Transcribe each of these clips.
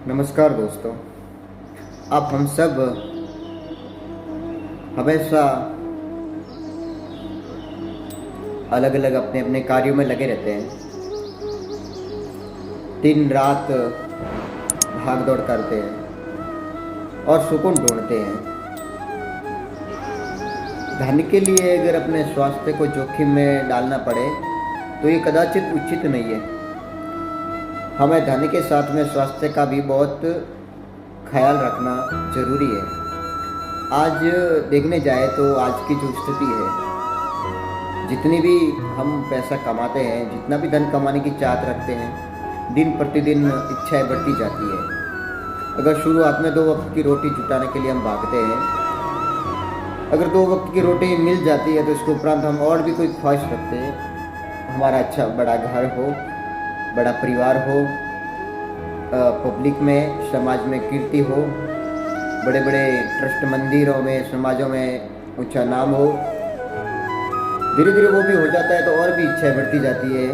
नमस्कार दोस्तों। अब हम सब हमेशा अलग अलग अपने अपने कार्यों में लगे रहते हैं। दिन रात भाग दौड़ करते हैं और सुकून ढूंढते हैं। धन के लिए अगर अपने स्वास्थ्य को जोखिम में डालना पड़े तो ये कदाचित उचित नहीं है। हमें धन के साथ में स्वास्थ्य का भी बहुत ख्याल रखना जरूरी है। आज देखने जाए तो आज की जो स्थिति है, जितनी भी हम पैसा कमाते हैं, जितना भी धन कमाने की चाहत रखते हैं, दिन प्रतिदिन इच्छाएं बढ़ती जाती है। अगर शुरुआत में 2 वक्त की रोटी जुटाने के लिए हम भागते हैं, अगर 2 वक्त की रोटी मिल जाती है तो इसके उपरांत हम और भी कोई ख्वाहिश रखते हैं। हमारा अच्छा बड़ा घर हो, बड़ा परिवार हो, पब्लिक में समाज में कीर्ति हो, बड़े बड़े ट्रस्ट मंदिरों में समाजों में ऊंचा नाम हो। धीरे धीरे वो भी हो जाता है तो और भी इच्छाएं बढ़ती जाती है।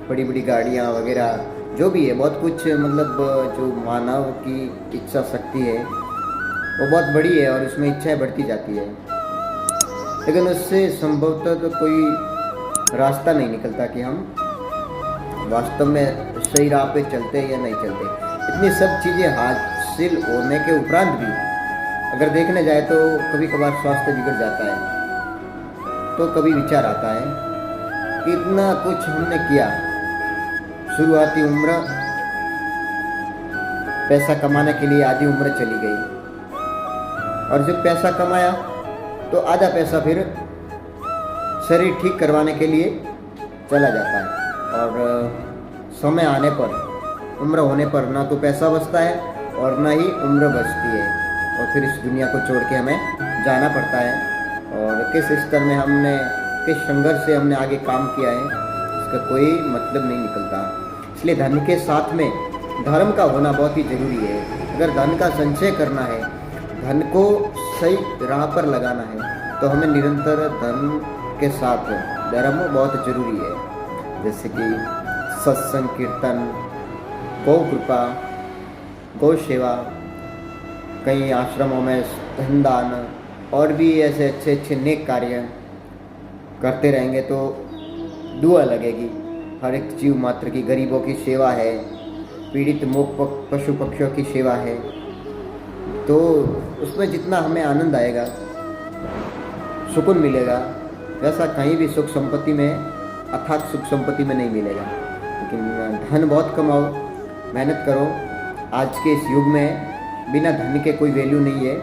बड़ी बड़ी गाड़ियाँ वगैरह जो भी है, बहुत कुछ, मतलब जो मानव की इच्छा शक्ति है वो बहुत बड़ी है और उसमें इच्छाएं बढ़ती जाती है। लेकिन उससे संभवतः तो कोई रास्ता नहीं निकलता कि हम वास्तव में सही राह पे चलते हैं या नहीं चलते। इतनी सब चीज़ें हासिल होने के उपरांत भी अगर देखने जाए तो कभी कभार स्वास्थ्य बिगड़ जाता है। तो कभी विचार आता है कि इतना कुछ हमने किया, शुरुआती उम्र पैसा कमाने के लिए आधी उम्र चली गई, और जब पैसा कमाया तो आधा पैसा फिर शरीर ठीक करवाने के लिए चला जाता है। और समय आने पर, उम्र होने पर ना तो पैसा बचता है और ना ही उम्र बचती है, और फिर इस दुनिया को छोड़ के हमें जाना पड़ता है। और किस स्तर में हमने, किस संघर्ष से हमने आगे काम किया है, इसका कोई मतलब नहीं निकलता। इसलिए धन के साथ में धर्म का होना बहुत ही ज़रूरी है। अगर धन का संचय करना है, धन को सही राह पर लगाना है, तो हमें निरंतर धन के साथ धर्म बहुत ज़रूरी है। जैसे कि सत्संग, कीर्तन, गौ कृपा, गौ सेवा, कई आश्रमों में धनदान और भी ऐसे अच्छे अच्छे नेक कार्य करते रहेंगे तो दुआ लगेगी। हर एक जीव मात्र की, गरीबों की सेवा है, पीड़ित मूक पशु पक्षियों की सेवा है, तो उसमें जितना हमें आनंद आएगा, सुकून मिलेगा, वैसा कहीं भी सुख संपत्ति में, अर्थात सुख संपत्ति में नहीं मिलेगा। लेकिन धन बहुत कमाओ, मेहनत करो। आज के इस युग में बिना धन के कोई वैल्यू नहीं है।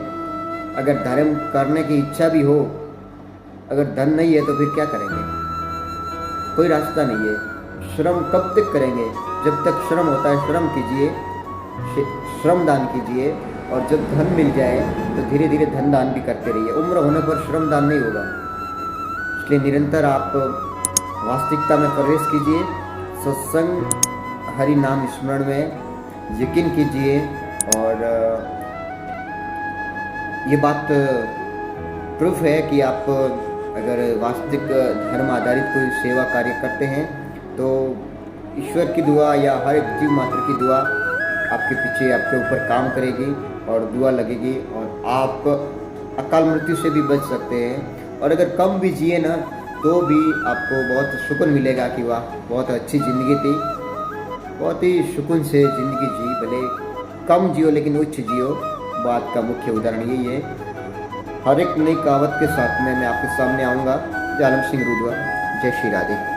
अगर धर्म करने की इच्छा भी हो, अगर धन नहीं है तो फिर क्या करेंगे? कोई रास्ता नहीं है। श्रम कब तक करेंगे? जब तक श्रम होता है श्रम कीजिए, श्रम दान कीजिए, और जब धन मिल जाए तो धीरे धीरे धन दान भी करते रहिए। उम्र होने पर श्रम दान नहीं होगा। इसलिए निरंतर आप वास्तविकता में प्रवेश कीजिए, सत्संग, हरि नाम स्मरण में यकीन कीजिए। और ये बात प्रूफ है कि आप अगर वास्तविक धर्म आधारित कोई सेवा कार्य करते हैं तो ईश्वर की दुआ या हर एक जीव मात्र की दुआ आपके पीछे, आपके ऊपर काम करेगी और दुआ लगेगी, और आप अकाल मृत्यु से भी बच सकते हैं। और अगर कम भी जिए ना तो भी आपको बहुत सुकून मिलेगा कि वाह, बहुत अच्छी ज़िंदगी थी, बहुत ही सुकून से ज़िंदगी जी। भले कम जियो लेकिन उच्च जियो, बात का मुख्य उदाहरण यही है। हर एक नई कहावत के साथ में मैं आपके सामने आऊँगा। जालम सिंह रुद्वा। जय श्री राधे।